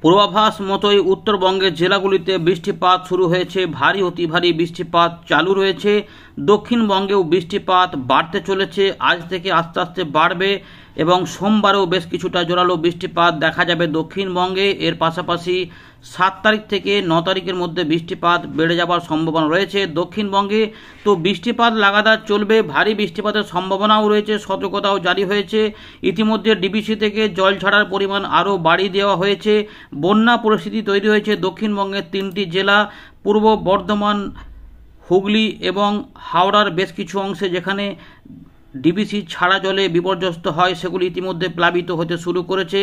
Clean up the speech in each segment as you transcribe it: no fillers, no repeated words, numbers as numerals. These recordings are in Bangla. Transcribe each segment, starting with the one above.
পূর্বাভাস মতোই উত্তরবঙ্গের জেলাগুলিতে বৃষ্টিপাত শুরু হয়েছে। ভারী অতি ভারী বৃষ্টিপাত চালু রয়েছে। দক্ষিণবঙ্গেও বৃষ্টিপাত বাড়তে চলেছে। আজ থেকে আস্তে আস্তে বাড়বে এবং সোমবারেও বেশ কিছুটা জোরালো বৃষ্টিপাত দেখা যাবে দক্ষিণবঙ্গে। এর পাশাপাশি 7 তারিখ থেকে 9 তারিখের মধ্যে বৃষ্টিপাত বেড়ে যাওয়ার সম্ভাবনা রয়েছে দক্ষিণবঙ্গে। তো বৃষ্টিপাত লাগাতার চলবে। ভারী বৃষ্টিপাতের সম্ভাবনাও রয়েছে, সতর্কতাও জারি হয়েছে। ইতিমধ্যে ডিবিসি থেকে জল ছাড়ার পরিমাণ আরও বাড়িয়ে দেওয়া হয়েছে। বন্যা পরিস্থিতি তৈরি হয়েছে দক্ষিণবঙ্গের 3টি জেলা, পূর্ব বর্ধমান, হুগলি এবং হাওড়ার বেশ কিছু অংশে যেখানে ডিবিসি ছাড়া জলে বিপর্যস্ত হয় সেগুলি ইতিমধ্যে প্লাবিত হতে শুরু করেছে।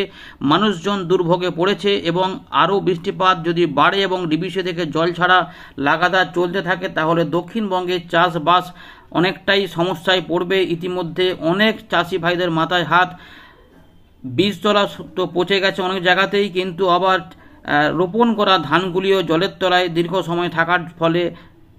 মানুষজন দুর্ভোগে পড়েছে এবং আরও বৃষ্টিপাত যদি বাড়ে এবং ডিবিসি থেকে জল ছাড়া লাগাতার চলতে থাকে তাহলে দক্ষিণবঙ্গে চাষবাস অনেকটাই সমস্যায় পড়বে। ইতিমধ্যে অনেক চাষি ভাইদের মাথায় হাত। বীজতলা তো পচে গেছে অনেক জায়গাতেই, কিন্তু আবার রোপণ করা ধানগুলিও জলের তলায় দীর্ঘ সময় থাকার ফলে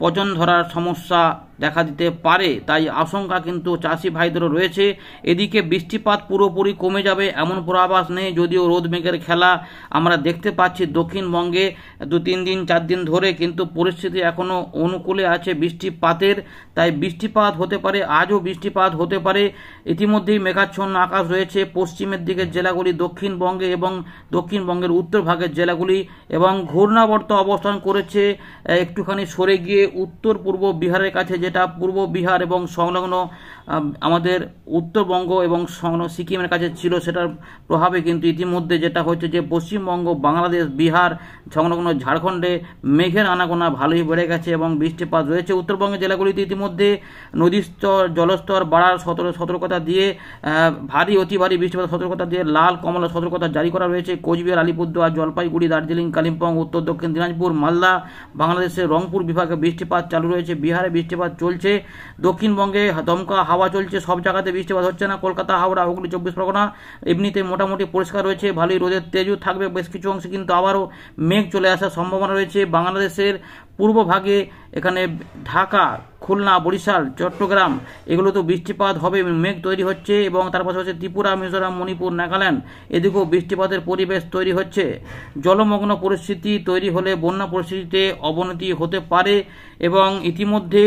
পচন ধরার সমস্যা দেখা দিতে পারে। তাই আশঙ্কা কিন্তু চাষি ভাইদেরও রয়েছে। এদিকে বৃষ্টিপাত পুরোপুরি কমে যাবে এমন পূর্বাভাস নেই, যদিও রোদ মেঘের খেলা আমরা দেখতে পাচ্ছি দক্ষিণবঙ্গে 2-3 দিন 4 দিন ধরে, কিন্তু পরিস্থিতি এখনও অনুকূলে আছে বৃষ্টিপাতের। তাই বৃষ্টিপাত হতে পারে, আজও বৃষ্টিপাত হতে পারে। ইতিমধ্যেই মেঘাচ্ছন্ন আকাশ রয়েছে পশ্চিমের দিকের জেলাগুলি দক্ষিণবঙ্গে এবং দক্ষিণবঙ্গের উত্তর ভাগের জেলাগুলি, এবং ঘূর্ণাবর্ত অবস্থান করেছে একটুখানি সরে গিয়ে উত্তর পূর্ব বিহারের কাছে, যেটা পূর্ব বিহার এবং সংলগ্ন আমাদের উত্তরবঙ্গ এবং সংলগ্ন সিকিমের কাছে ছিল। সেটার প্রভাবে কিন্তু ইতিমধ্যে যেটা হচ্ছে যে পশ্চিমবঙ্গ, বাংলাদেশ, বিহার সংলগ্ন ঝাড়খণ্ডে মেঘের আনাগোনা ভালোই বেড়ে গেছে এবং বৃষ্টিপাত রয়েছে। উত্তরবঙ্গের জেলাগুলিতে ইতিমধ্যে নদীর জলস্তর বাড়ার সতর্কতা দিয়ে ভারী অতি ভারী বৃষ্টিপাত সতর্কতা দিয়ে লাল কমলা সতর্কতা জারি করা রয়েছে। কোচবিহার, আলিপুরদুয়ার, জলপাইগুড়ি, দার্জিলিং, কালিম্পং, উত্তর দক্ষিণ দিনাজপুর, মালদা, বাংলাদেশের রংপুর বিভাগে বৃষ্টিপাত চালু রয়েছে। বিহারে বৃষ্টিপাত চলছে। দক্ষিণবঙ্গে দমকা হাওয়া চলছে, সব জায়গাতে বৃষ্টিপাত হচ্ছে না। কলকাতা, হাওড়া, হুগলি, 24 পরগনা এমনিতে মোটামুটি পরিষ্কার রয়েছে। ভালোই রোদের তেজও থাকবে বেশ কিছু অংশে, কিন্তু আবারও মেঘ চলে আসার সম্ভাবনা রয়েছে। বাংলাদেশের পূর্ব ভাগে এখানে ঢাকা, খুলনা, বরিশাল, চট্টগ্রাম এগুলো তো বৃষ্টিপাত হবে, মেঘ তৈরি হচ্ছে। এবং তার পাশাপাশি ত্রিপুরা, মিজোরাম, মণিপুর, নাগাল্যান্ড এদিকেও বৃষ্টিপাতের পরিবেশ তৈরি হচ্ছে। জলমগ্ন পরিস্থিতি তৈরি হলে বন্যা পরিস্থিতিতে অবনতি হতে পারে এবং ইতিমধ্যে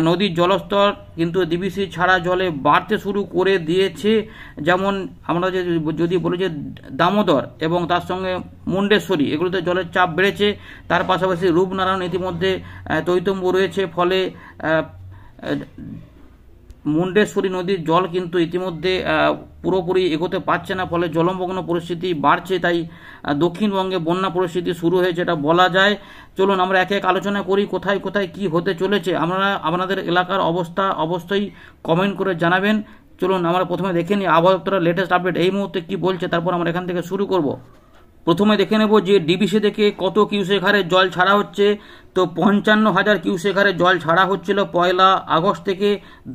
নদীর জলস্তর কিন্তু ডিবিসি ছাড়া জলে বাড়তে শুরু করে দিয়েছে। যেমন আমরা যদি বলি যে দামোদর এবং তার সঙ্গে মুন্ডেশ্বরী এগুলোতে জলের চাপ বেড়েছে। তার পাশাপাশি রূপনারায়ণ ইতিমধ্যে তৈতম্বু রয়েছে, ফলে মুন্ডেশ্বরী নদীর জল কিন্তু ইতিমধ্যে পুরোপুরি এগোতে পারছে না, ফলে জলমগ্ন পরিস্থিতি বাড়ছে। তাই দক্ষিণবঙ্গে বন্যা পরিস্থিতি শুরু হয়েছে এটা বলা যায়। চলুন আমরা এক এক আলোচনা করি কোথায় কোথায় কি হতে চলেছে। আপনাদের এলাকার অবস্থা অবশ্যই কমেন্ট করে জানাবেন। চলুন আমরা প্রথমে দেখে নিই আবহাওয়া দপ্তরের লেটেস্ট আপডেট এই মুহূর্তে কি বলছে, তারপর আমরা এখান থেকে শুরু করব। প্রথমে দেখে নেব যে ডিবিসি থেকে কত কিউসেক হারে জল ছাড়া হচ্ছে। তো 55,000 কিউসেক হারে জল ছাড়া হচ্ছিল 1 আগস্ট থেকে।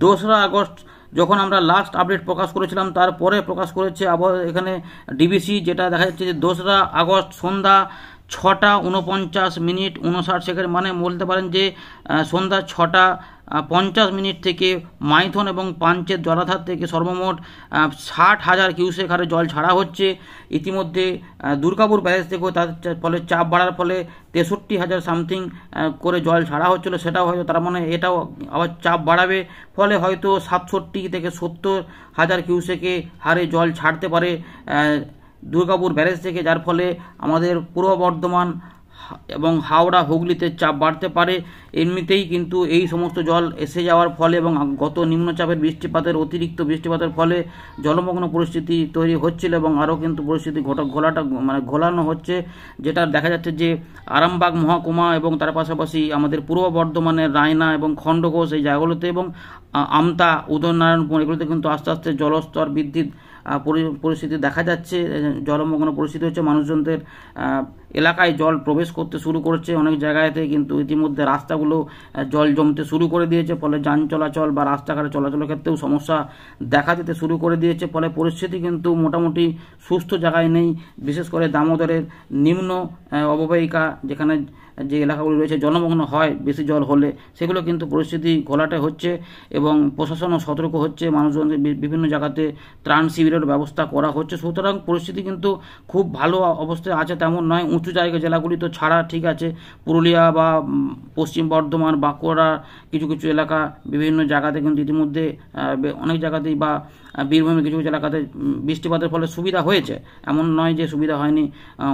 2 আগস্ট যখন আমরা লাস্ট আপডেট প্রকাশ করেছিলাম তারপরে প্রকাশ করেছে আবহাওয়া এখানে ডিবিসি, যেটা দেখা যাচ্ছে যে 2 আগস্ট সন্ধ্যা 6টা 49 মিনিট 59 সেকেন্ড, মানে বলতে পারেন যে সন্ধ্যা 6টা 50 মিনিট থেকে মাইথন এবং পাঞ্চের জলাধার থেকে সর্বমোট 60,000 কিউসেক হারে জল ছাড়া হচ্ছে। ইতিমধ্যে দুর্গাপুর ব্যারেজ থেকেও তার ফলে চাপ বাড়ার ফলে 63,000 সামথিং করে জল ছাড়া হচ্ছিল, সেটাও হয়তো তার মানে এটাও আবার চাপ বাড়াবে, ফলে হয়তো 67 থেকে 70,000 কিউসেকে হারে জল ছাড়তে পারে দুর্গাপুর ব্যারেজ থেকে, যার ফলে আমাদের পূর্ব বর্ধমান এবং হাওড়া, হুগলিতে চাপ বাড়তে পারে। এমনিতেই কিন্তু এই সমস্ত জল এসে যাওয়ার ফলে এবং গত নিম্নচাপের বৃষ্টিপাতের অতিরিক্ত বৃষ্টিপাতের ফলে জলমগ্ন পরিস্থিতি তৈরি হচ্ছিল এবং আরও কিন্তু পরিস্থিতি ঘোলানো হচ্ছে, যেটা দেখা যাচ্ছে যে আরামবাগ মহকুমা এবং তার পাশাপাশি আমাদের পূর্ব বর্ধমানের রায়না এবং খণ্ডঘোষ এই জায়গাগুলোতে এবং আমতা, উদয়নারায়ণপুর এগুলোতে কিন্তু আস্তে আস্তে জলস্তর বৃদ্ধির পরিস্থিতি দেখা যাচ্ছে। জলমগ্ন পরিস্থিতি হচ্ছে, মানুষজনদের এলাকায় জল প্রবেশ করতে শুরু করেছে অনেক জায়গাতে, কিন্তু ইতিমধ্যে রাস্তাগুলো জল জমতে শুরু করে দিয়েছে, ফলে যান চলাচল বা রাস্তাঘাটে চলাচলের ক্ষেত্রেও সমস্যা দেখা যেতে শুরু করে দিয়েছে। ফলে পরিস্থিতি কিন্তু মোটামুটি সুস্থ জায়গায় নেই। বিশেষ করে দামোদরের নিম্ন অববাহিকা যেখানে যে এলাকাগুলো রয়েছে জলমগ্ন হয় বেশি জল হলে, সেগুলো কিন্তু পরিস্থিতি ঘোলাটে হচ্ছে এবং প্রশাসনও সতর্ক হচ্ছে, মানুষজনকে বিভিন্ন জায়গাতে ত্রাণ শিবিরের ব্যবস্থা করা হচ্ছে। সুতরাং পরিস্থিতি কিন্তু খুব ভালো অবস্থায় আছে তেমন নয়। উঁচু জায়গা জেলাগুলি তো ছাড়া ঠিক আছে, পুরুলিয়া বা পশ্চিম বর্ধমান, বাঁকুড়া কিছু কিছু এলাকা বিভিন্ন জায়গাতে কিন্তু ইতিমধ্যে অনেক জায়গাতেই বা বীরভূমের কিছু কিছু এলাকাতে বৃষ্টিপাতের ফলে সুবিধা হয়েছে, এমন নয় যে সুবিধা হয়নি।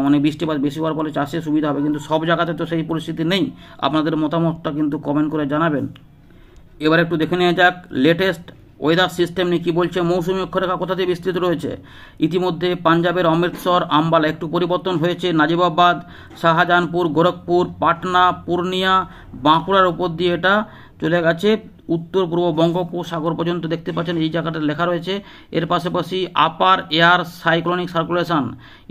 অনেক বৃষ্টিপাত বেশি হওয়ার ফলে চাষে সুবিধা হবে, কিন্তু সব জায়গাতে তো সেই পরিস্থিতি নেই। আপনাদের মতামতটা কিন্তু কমেন্ট করে জানাবেন। এবার একটু দেখে নেওয়া যাক লেটেস্ট ওয়েদার সিস্টেম নিয়ে কী বলছে। মৌসুমী অক্ষরেখা কোথা দিয়ে বিস্তৃত রয়েছে? ইতিমধ্যে পাঞ্জাবের অমৃতসর, আম্বালা একটু পরিবর্তন হয়েছে, নাজিবাবাদ, শাহজাহানপুর, গোরখপুর, পাটনা, পূর্ণিয়া, বাঁকুড়ার উপর দিয়ে এটা চলে গেছে উত্তর পূর্ব বঙ্গোপসাগর পর্যন্ত দেখতে পাচ্ছেন এই জায়গাটা লেখা রয়েছে। এর পাশাপাশি আপার এয়ার সাইক্লোনিক সার্কুলেশন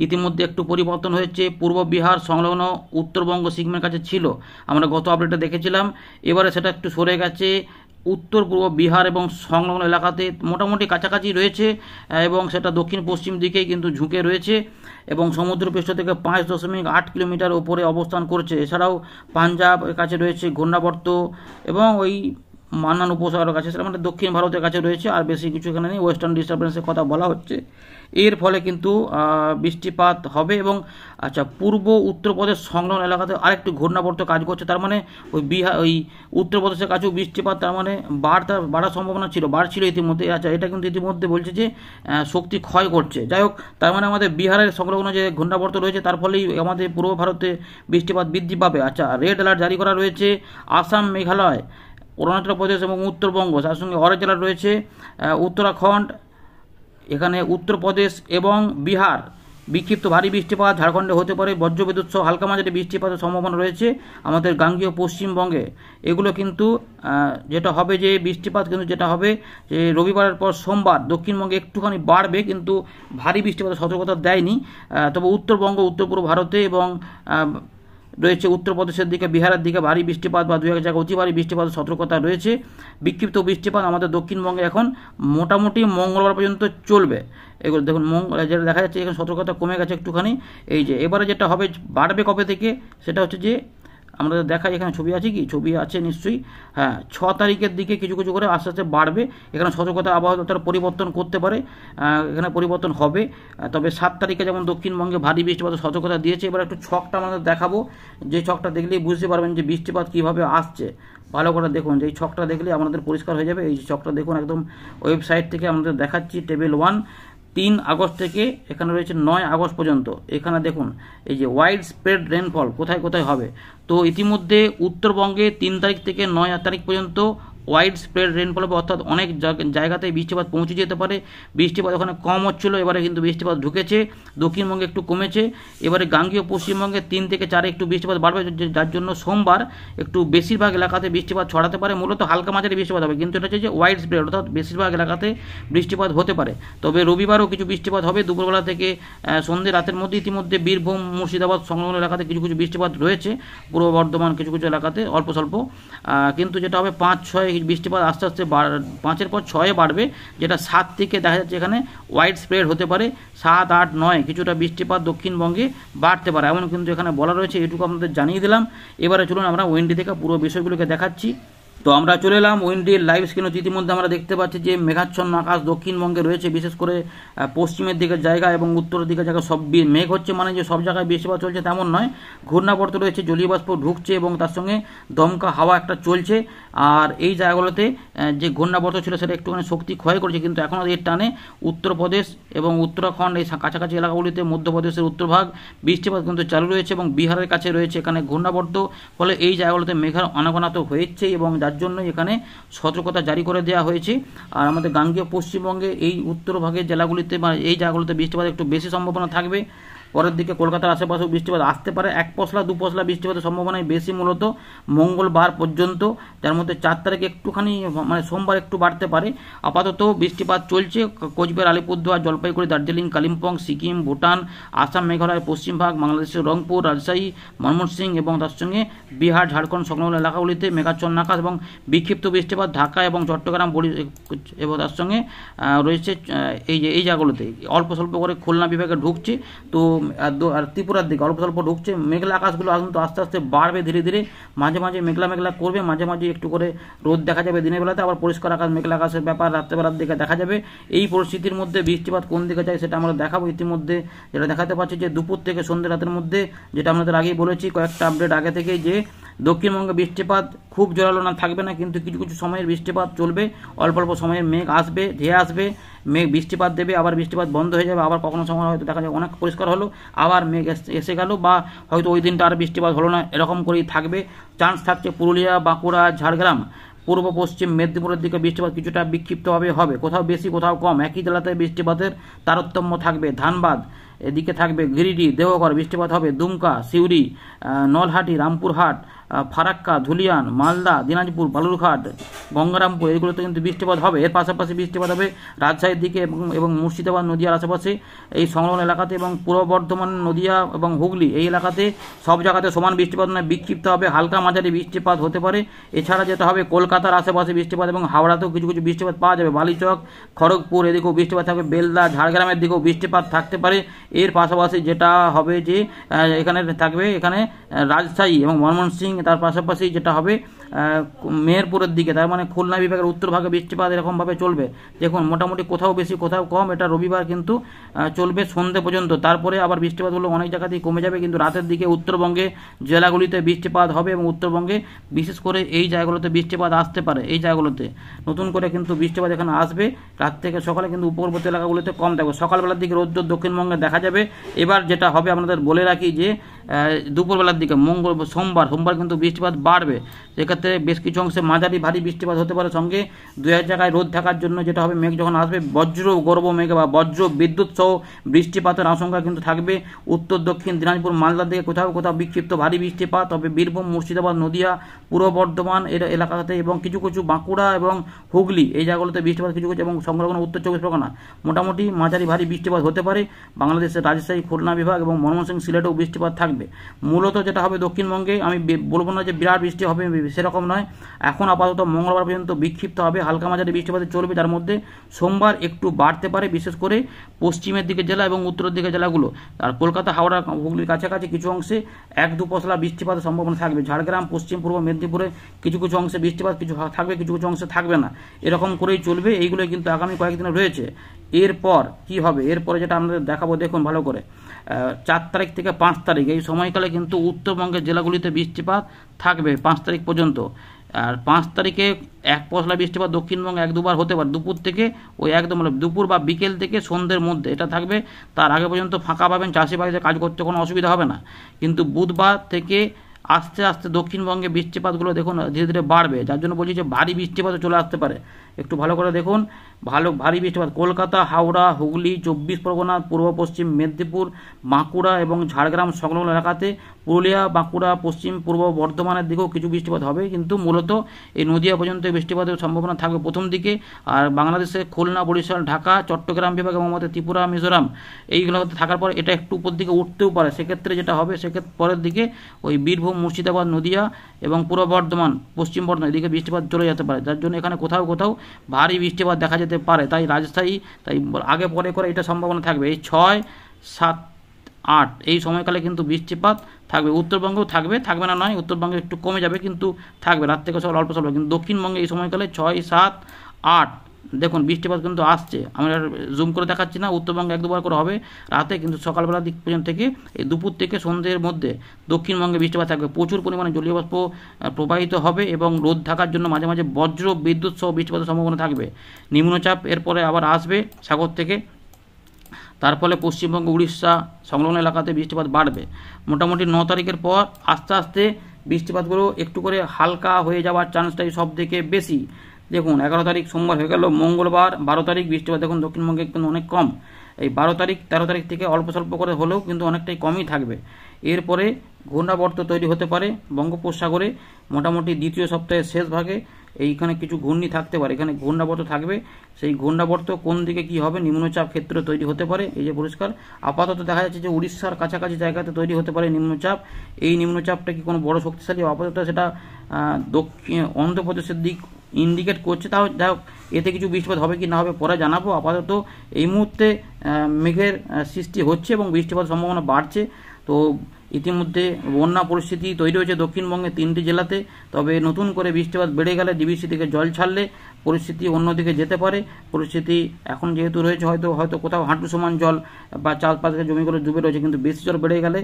ইতিমধ্যে একটু পরিবর্তন হয়েছে, পূর্ব বিহার সংলগ্ন উত্তরবঙ্গ সিকিমের কাছে ছিল, আমরা গত আপডেটে দেখেছিলাম। এবারে সেটা একটু সরে গেছে উত্তর পূর্ব বিহার এবং সংলগ্ন এলাকাতে মোটামুটি কাছাকাছি রয়েছে এবং সেটা দক্ষিণ পশ্চিম দিকেই কিন্তু ঝুঁকে রয়েছে এবং সমুদ্রপৃষ্ঠ থেকে 5.8 কিলোমিটার উপরে অবস্থান করছে। এছাড়াও পাঞ্জাবের কাছে রয়েছে ঘূর্ণাবর্ত এবং ওই মান্নান উপসাগরের কাছে, সেটা মানে দক্ষিণ ভারতের কাছে রয়েছে, আর বেশি কিছু এখানে নেই। ওয়েস্টার্ন ডিস্টারবেন্সের কথা বলা হচ্ছে, এর ফলে কিন্তু বৃষ্টিপাত হবে। এবং আচ্ছা, পূর্ব উত্তরপ্রদেশ সংলগ্ন এলাকাতে আরেকটি ঘূর্ণাবর্ত কাজ করছে, তার মানে ওই উত্তরপ্রদেশের কাছেও বৃষ্টিপাত তার মানে বাড়ার সম্ভাবনা ছিল, বাড়ছিল ইতিমধ্যে। আচ্ছা, এটা কিন্তু ইতিমধ্যে বলছে যে শক্তি ক্ষয় করছে। যাই হোক, তার মানে আমাদের বিহারের সংলগ্ন যে ঘূর্ণাবর্ত রয়েছে তার ফলেই আমাদের পূর্ব ভারতে বৃষ্টিপাত বৃদ্ধি পাবে। আচ্ছা, রেড অ্যালার্ট জারি করা রয়েছে আসাম, মেঘালয়, অরুণাচল প্রদেশ এবং উত্তরবঙ্গ, তার সঙ্গে অরেঞ্জ অ্যালার্ট রয়েছে উত্তরাখণ্ড, এখানে উত্তরপ্রদেশ এবং বিহার। বিক্ষিপ্ত ভারী বৃষ্টিপাত ঝাড়খণ্ডে হতে পারে, বজ্রবিদ্যুৎ সহ হালকা মাঝারি বৃষ্টিপাতের সম্ভাবনা রয়েছে আমাদের গাঙ্গেয় পশ্চিমবঙ্গে। এগুলো কিন্তু যেটা হবে যে বৃষ্টিপাত কিন্তু যেটা হবে যে রবিবারের পর সোমবার দক্ষিণবঙ্গে একটুখানি বাড়বে, কিন্তু ভারী বৃষ্টিপাতের সতর্কতা দেয়নি। তবে উত্তরবঙ্গ, উত্তর পূর্ব ভারতে এবং রয়েছে উত্তরপ্রদেশের দিকে, বিহারের দিকে ভারী বৃষ্টিপাত বা দু এক জায়গায় অতি ভারী বৃষ্টিপাতের সতর্কতা রয়েছে। বিক্ষিপ্ত বৃষ্টিপাত আমাদের দক্ষিণবঙ্গে এখন মোটামুটি মঙ্গলবার পর্যন্ত চলবে। এগুলো দেখুন যেটা দেখা যাচ্ছে এখানে সতর্কতা কমে গেছে একটুখানি। এই যে এবারে যেটা হবে বাড়বে কবে থেকে, সেটা হচ্ছে যে আমরা দেখাই, এখানে ছবি আছে কি, ছবি আছে নিশ্চয়ই, হ্যাঁ 6 তারিখের দিকে কিছু কিছু করে আস্তে আস্তে বাড়বে। এখানে সতর্কতা আবহাওয়া দপ্তর পরিবর্তন করতে পারে, এখানে পরিবর্তন হবে। তবে 7 তারিখে যেমন দক্ষিণবঙ্গে ভারী বৃষ্টিপাতের সতর্কতা দিয়েছে। এবার একটু ছকটা আমাদের দেখাবো, যে ছকটা দেখলেই বুঝতে পারবেন যে বৃষ্টিপাত কীভাবে আসছে। ভালো করে দেখুন, যে এই ছকটা দেখলে আমাদের পরিষ্কার হয়ে যাবে। এই ছকটা দেখুন একদম ওয়েবসাইট থেকে আমাদের দেখাচ্ছি, টেবিল 1 3 আগস্ট থেকে এখানে রয়েছে 9 আগস্ট পর্যন্ত। এখানে দেখুন এই যে ওয়াইড স্প্রেড রেনফল কোথায় কোথায় হবে। তো ইতিমধ্যে উত্তরবঙ্গে 3 তারিখ থেকে 9 তারিখ পর্যন্ত ওয়াইড স্প্রেড রেনফল হবে, অর্থাৎ অনেক জায়গাতে বৃষ্টিপাত পৌঁছে যেতে পারে। বৃষ্টিপাত ওখানে কম হচ্ছিল, এবারে কিন্তু বৃষ্টিপাত ঢুকেছে, দক্ষিণবঙ্গে একটু কমেছে। এবারে গাঙ্গেয় পশ্চিমবঙ্গে 3 থেকে 4 একটু বৃষ্টিপাত বাড়বে, যার জন্য সোমবার একটু বেশিরভাগ এলাকাতে বৃষ্টিপাত ছড়াতে পারে। মূলত হালকা মাঝারি বৃষ্টিপাত হবে, কিন্তু এটা হচ্ছে যে ওয়াইড স্প্রেড, অর্থাৎ বেশিরভাগ এলাকাতে বৃষ্টিপাত হতে পারে। তবে রবিবারও কিছু বৃষ্টিপাত হবে দুপুরবেলা থেকে সন্ধ্যে রাতের মধ্যে। ইতিমধ্যে বীরভূম, মুর্শিদাবাদ সংলগ্ন এলাকাতে কিছু কিছু বৃষ্টিপাত রয়েছে, পূর্ব বর্ধমান কিছু কিছু এলাকাতে অল্প স্বল্প। কিন্তু যেটা হবে 5-6 বৃষ্টিপাত আস্তে আস্তে 5-এর পর 6-এ বাড়বে, যেটা 7 থেকে দেখা যাচ্ছে এখানে ওয়াইড স্প্রেড হতে পারে। 7, 8, 9 কিছুটা বৃষ্টিপাত দক্ষিণবঙ্গে বাড়তে পারে, এমন কিন্তু এখানে বলা রয়েছে। এটুকু আপনাদের জানিয়ে দিলাম। এবারে চলুন আমরা উইন্ডি থেকে পুরো বিষয়গুলোকে দেখাচ্ছি। তো আমরা চলে এলাম উইন্ডির লাইভ স্ক্রিনে। ইতিমধ্যে আমরা দেখতে পাচ্ছি যে মেঘাচ্ছন্ন আকাশ দক্ষিণবঙ্গে রয়েছে, বিশেষ করে পশ্চিমের দিকের জায়গা এবং উত্তরের দিকের জায়গা সব মেঘ হচ্ছে, মানে যে সব জায়গায় বৃষ্টিপাত চলছে তেমন নয়। ঘূর্ণাবর্ত রয়েছে, জলীয় বাষ্প ঢুকছে এবং তার সঙ্গে দমকা হাওয়া একটা চলছে। আর এই জায়গাগুলোতে যে ঘূর্ণাবর্ত ছিল সেটা একটুখানি শক্তি ক্ষয় করেছে, কিন্তু এখনও এর টানে উত্তরপ্রদেশ এবং উত্তরাখণ্ড এই কাছাকাছি এলাকাগুলিতে, মধ্যপ্রদেশের উত্তরভাগ বৃষ্টিপাত কিন্তু চালু রয়েছে এবং বিহারের কাছে রয়েছে এখানে ঘূর্ণাবর্ত। ফলে এই জায়গাগুলোতে মেঘের আনাগোনা তো হয়েছেই এবং যার জন্য এখানে সতর্কতা জারি করে দেওয়া হয়েছে। আর আমাদের গাঙ্গেয় পশ্চিমবঙ্গে এই উত্তরভাগের জেলাগুলিতে বা এই জায়গাগুলোতে বৃষ্টিপাত একটু বেশি সম্ভাবনা থাকবে। পরের দিকে কলকাতার আশেপাশেও বৃষ্টিপাত আসতে পারে, 1 পশলা 2 পশলা বৃষ্টিপাতের সম্ভাবনাই বেশি মূলত মঙ্গলবার পর্যন্ত, যার মধ্যে 4 তারিখে একটুখানি মানে সোমবার একটু বাড়তে পারে। আপাতত বৃষ্টিপাত চলছে কোচবিহার, আলিপুরদুয়ার, জলপাইগুড়ি, দার্জিলিং, কালিম্পং, সিকিম, ভুটান, আসাম, মেঘালয়, পশ্চিমবঙ্গ, বাংলাদেশের রংপুর, রাজশাহী, ময়মনসিংহ এবং তার সঙ্গে বিহার, ঝাড়খণ্ড সংলগ্ন এলাকাগুলিতে মেঘাচ্ছন্ন আকাশ এবং বিক্ষিপ্ত বৃষ্টিপাত, ঢাকা এবং চট্টগ্রাম এবং তার সঙ্গে রয়েছে এই জায়গাগুলোতে অল্প স্বল্প করে খুলনা বিভাগে ঢুকছে। তো আর ত্রিপুরার দিকে অল্প স্বল্প ঢুকছে। মেঘলা আকাশগুলো কিন্তু আস্তে আস্তে বাড়বে ধীরে ধীরে, মাঝে মাঝে মেঘলা মেঘলা করবে, মাঝে মাঝে একটু করে রোদ দেখা যাবে দিনের বেলাতে, আবার পরিষ্কার আকাশ মেঘলা আকাশের ব্যাপার রাত্রেবেলার দিকে দেখা যাবে। এই পরিস্থিতির মধ্যে বৃষ্টিপাত কোন দিকে যায় সেটা আমরা দেখাবো। ইতিমধ্যে যেটা দেখাতে পাচ্ছি যে দুপুর থেকে সন্ধ্যে রাতের মধ্যে, যেটা আমাদের আগেই বলেছি কয়েকটা আপডেট আগে থেকেই, যে দক্ষিণবঙ্গে বৃষ্টিপাত খুব জোরালো না থাকবে না, কিন্তু কিছু কিছু সময়ের বৃষ্টিপাত চলবে। অল্প অল্প সময়ের মেঘ আসবে, ধেয়ে আসবে, মেঘ বৃষ্টিপাত দেবে, আবার বৃষ্টিপাত বন্ধ হয়ে যাবে, আবার কখনো সময় হয়তো দেখা যায় অনেক পরিষ্কার হলো, আবার মেঘ এসে গেল, বা হয়তো ওই দিনটা আর বৃষ্টিপাত হলো না, এরকম করেই থাকবে। চান্স থাকছে পুরুলিয়া, বাঁকুড়া, ঝাড়গ্রাম, পূর্ব পশ্চিম মেদিনীপুরের দিকে বৃষ্টিপাত কিছুটা বিক্ষিপ্তভাবে হবে, কোথাও বেশি কোথাও কম, একই জেলাতে বৃষ্টিপাতের তারতম্য থাকবে। ধানবাদ এদিকে থাকবে, গিরিডি, দেওঘর বৃষ্টিপাত হবে, দুমকা, সিউড়ি, নলহাটি, রামপুরহাট, ফারাক্কা, ধুলিয়ান, মালদা, দিনাজপুর, বালুরঘাট, গঙ্গারামপুর, এগুলোতে কিন্তু বৃষ্টিপাত হবে। এর পাশাপাশি বৃষ্টিপাত হবে রাজশাহীর দিকে এবং মুর্শিদাবাদ, নদিয়ার আশেপাশে এই সংলগ্ন এলাকাতে, এবং পূর্ব বর্ধমান, নদিয়া এবং হুগলি এই এলাকাতে সব জায়গাতে সমান বৃষ্টিপাত নয়, বিক্ষিপ্ত হবে, হালকা মাঝারি বৃষ্টিপাত হতে পারে। এছাড়া যেটা হবে কলকাতার আশেপাশে বৃষ্টিপাত, এবং হাওড়াতেও কিছু কিছু বৃষ্টিপাত পাওয়া যাবে। বালিচক, খড়গপুর এদিকেও বৃষ্টিপাত থাকবে, বেলদা, ঝাড়গ্রামের দিকেও বৃষ্টিপাত থাকতে পারে। এর পাশাপাশি যেটা হবে যে এখানে থাকবে, এখানে রাজশাহী এবং ময়মনসিংহ, তার পাশাপাশি যেটা হবে মেহেরপুরের দিকে, তার মানে খুলনা বিভাগের উত্তর ভাগে বৃষ্টিপাত এরকমভাবে চলবে। দেখুন মোটামুটি কোথাও বেশি কোথাও কম, এটা রবিবার কিন্তু চলবে সন্ধ্যে পর্যন্ত, তারপরে আবার বৃষ্টিপাতগুলো অনেক জায়গাতেই কমে যাবে। কিন্তু রাতের দিকে উত্তরবঙ্গে জেলাগুলিতে বৃষ্টিপাত হবে, এবং উত্তরবঙ্গে বিশেষ করে এই জায়গাগুলোতে বৃষ্টিপাত আসতে পারে। এই জায়গাগুলোতে নতুন করে কিন্তু বৃষ্টিপাত এখানে আসবে রাত থেকে সকালে, কিন্তু উপকূলবর্তী এলাকাগুলোতে কম থাকবে। সকালবেলার দিকে রৌদ্র দক্ষিণবঙ্গে দেখা যাবে। এবার যেটা হবে আপনাদের বলে রাখি যে দুপুরবেলার দিকে সোমবার কিন্তু বৃষ্টিপাত বাড়বে। সেক্ষেত্রে বেশ কিছু অংশে মাঝারি ভারী বৃষ্টিপাত হতে পারে, সঙ্গে দু এক জায়গায় রোদ থাকার জন্য যেটা হবে মেঘ যখন আসবে বজ্র গর্ভ মেঘ বা বজ্র বিদ্যুৎ সহ বৃষ্টিপাতের আশঙ্কা কিন্তু থাকবে। উত্তর দক্ষিণ দিনাজপুর, মালদার দিকে কোথাও কোথাও বিক্ষিপ্ত ভারী বৃষ্টিপাত, তবে বীরভূম, মুর্শিদাবাদ, নদিয়া, পূর্ব বর্ধমান এর এলাকাতে এবং কিছু কিছু বাঁকুড়া এবং হুগলি এই জায়গাগুলোতে বৃষ্টিপাত কিছু কিছু, এবং সংলগ্ন উত্তর 24 পরগনা মোটামুটি মাঝারি ভারী বৃষ্টিপাত হতে পারে। বাংলাদেশের রাজশাহী, খুলনা বিভাগ এবং ময়মনসিংহ, সিলেটেও বৃষ্টিপাত থাকবে। মূলত যেটা হবে দক্ষিণবঙ্গে, আমি বলবো না যে বিরাট বৃষ্টি হবে, সেরকম নয়। এখন আপাতত মঙ্গলবার পর্যন্ত বিক্ষিপ্ত হবে, হালকা মাঝারি বৃষ্টিপাত চলবে, যার মধ্যে সোমবার একটু বাড়তে পারে, বিশেষ করে পশ্চিমের দিকে জেলা এবং উত্তরের দিকে জেলাগুলো। আর কলকাতা, হাওড়া, হুগলির কাছাকাছি কিছু অংশে 1-2 পশলা বৃষ্টিপাতের সম্ভাবনা থাকবে। ঝাড়গ্রাম, পশ্চিম পূর্ব মেদিনীপুরে কিছু কিছু অংশে বৃষ্টিপাত কিছু থাকবে, কিছু কিছু অংশে থাকবে না, এরকম করেই চলবে। এইগুলো কিন্তু আগামী কয়েকদিনে রয়েছে। এরপর কি হবে, এরপরে যেটা আমাদের দেখাবো, দেখুন ভালো করে, 4 তারিখ থেকে 5 তারিখ এই সময়কালে কিন্তু উত্তরবঙ্গের জেলাগুলিতে বৃষ্টিপাত থাকবে 5 তারিখ পর্যন্ত। আর 5 তারিখে 1 পশলা বৃষ্টিপাত দক্ষিণবঙ্গে 1-2 বার হতে পারে, দুপুর থেকে ওই একদম দুপুর বা বিকেল থেকে সন্ধ্যের মধ্যে এটা থাকবে। তার আগে পর্যন্ত ফাঁকা পাবেন, চাষিবাড়িতে কাজ করতে কোনো অসুবিধা হবে না। কিন্তু বুধবার থেকে আস্তে আস্তে দক্ষিণবঙ্গে বৃষ্টিপাতগুলো দেখুন ধীরে ধীরে বাড়বে, যার জন্য বলছি যে ভারী বৃষ্টিপাতও চলে আসতে পারে। একটু ভালো করে দেখুন, ভারী বৃষ্টিপাত কলকাতা, হাওড়া, হুগলি, 24 পরগনা, পূর্ব পশ্চিম মেদিনীপুর, বাঁকুড়া এবং ঝাড়গ্রাম সংলগ্ন এলাকাতে, পুরুলিয়া, বাঁকুড়া, পশ্চিম পূর্ব বর্ধমানের দিকেও কিছু বৃষ্টিপাত হবে, কিন্তু মূলত এই নদিয়া পর্যন্ত বৃষ্টিপাতের সম্ভাবনা থাকবে প্রথম দিকে। আর বাংলাদেশে খুলনা, বরিশাল, ঢাকা, চট্টগ্রাম বিভাগ এবং মধ্যে ত্রিপুরা, মিজোরাম এইগুলোতে থাকার পর এটা একটু উপর দিকে উঠতেও পারে। সেক্ষেত্রে যেটা হবে, সেক্ষেত্রে পরের দিকে ওই বীরভূম, মুর্শিদাবাদ, নদিয়া এবং পূর্ব বর্ধমান, পশ্চিম বর্ধমান এদিকে বৃষ্টিপাত চলে যেতে পারে, যার জন্য এখানে কোথাও কোথাও ভারী বৃষ্টিপাত দেখা যেতে পারে। তাই রাজশাহী, তাই আগে পরে করে এটা সম্ভাবনা থাকবে। এই 6, 7, 8 এই সময়কালে কিন্তু বৃষ্টিপাত থাকবে। উত্তরবঙ্গেও থাকবে না নয়, উত্তরবঙ্গে একটু কমে যাবে, কিন্তু থাকবে রাত থেকে সকাল অল্প স্বল্প। কিন্তু দক্ষিণবঙ্গে এই সময়কালে 6, 7, 8 দেখুন বৃষ্টিপাত কিন্তু আসছে। আমি জুম করে দেখাচ্ছি না, উত্তরবঙ্গে 1-2 বার করে হবে রাতে, কিন্তু সকালবেলার দিক পর্যন্ত থেকে এই দুপুর থেকে সন্ধ্যের মধ্যে দক্ষিণবঙ্গে বৃষ্টিপাত থাকবে। প্রচুর পরিমাণে জলীয় বাষ্প প্রবাহিত হবে এবং রোদ থাকার জন্য মাঝে মাঝে বজ্র বিদ্যুৎ সহ বৃষ্টিপাতের সম্ভাবনা থাকবে। নিম্নচাপ এরপরে আবার আসবে সাগর থেকে, তার ফলে পশ্চিমবঙ্গ, উড়িষ্যা সংলগ্ন এলাকাতে বৃষ্টিপাত বাড়বে। মোটামুটি 9 তারিখের পর আস্তে আস্তে বৃষ্টিপাতগুলো একটু করে হালকা হয়ে যাওয়ার চান্সটাই সব থেকে বেশি। দেখুন 11 তারিখ সোমবার হয়ে গেল, মঙ্গলবার 12 তারিখ বৃষ্টিপাত দেখুন দক্ষিণবঙ্গে কিন্তু অনেক কম। এই 12-13 তারিখ থেকে অল্প স্বল্প করে হলেও কিন্তু অনেকটাই কমই থাকবে। এরপরে ঘূর্ণাবর্ত তৈরি হতে পারে বঙ্গোপসাগরে মোটামুটি দ্বিতীয় সপ্তাহের শেষ ভাগে। এইখানে কিছু ঘূর্ণি থাকতে পারে, এখানে ঘূর্ণাবর্ত থাকবে। সেই ঘূর্ণাবর্ত কোন দিকে কি হবে, নিম্নচাপ ক্ষেত্র তৈরি হতে পারে। এই যে পরিষ্কার আপাতত দেখা যাচ্ছে যে উড়িষ্যার কাছাকাছি জায়গাতে তৈরি হতে পারে নিম্নচাপ। এই নিম্নচাপটা কি কোনো বড় শক্তিশালী, আপাতত সেটা দক্ষিণ অন্ধ্রপ্রদেশের দিক ইন্ডিকেট করছে। তাও যাই হোক, এতে কিছু বৃষ্টিপাত হবে কি না হবে পরে জানাবো। আপাতত এই মুহূর্তে মেঘের সৃষ্টি হচ্ছে এবং বৃষ্টিপাতের সম্ভাবনা বাড়ছে। তো ইতিমধ্যে বন্যা পরিস্থিতি তৈরি হয়েছে দক্ষিণবঙ্গে 3টি জেলাতে। তবে নতুন করে বৃষ্টিপাত বেড়ে গেলে, ডিবিসি থেকে জল ছাড়লে পরিস্থিতি অন্যদিকে যেতে পারে। পরিস্থিতি এখন যেহেতু রয়েছে হয়তো কোথাও হাঁটু সমান জল বা চারপাশে জমিগুলো ডুবে রয়েছে, কিন্তু বেশি জল বেড়ে গেলে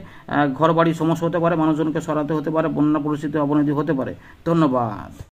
ঘর বাড়ির সমস্যা হতে পারে, মানুষজনকে সরাতে হতে পারে, বন্যা পরিস্থিতির অবনতি হতে পারে। ধন্যবাদ।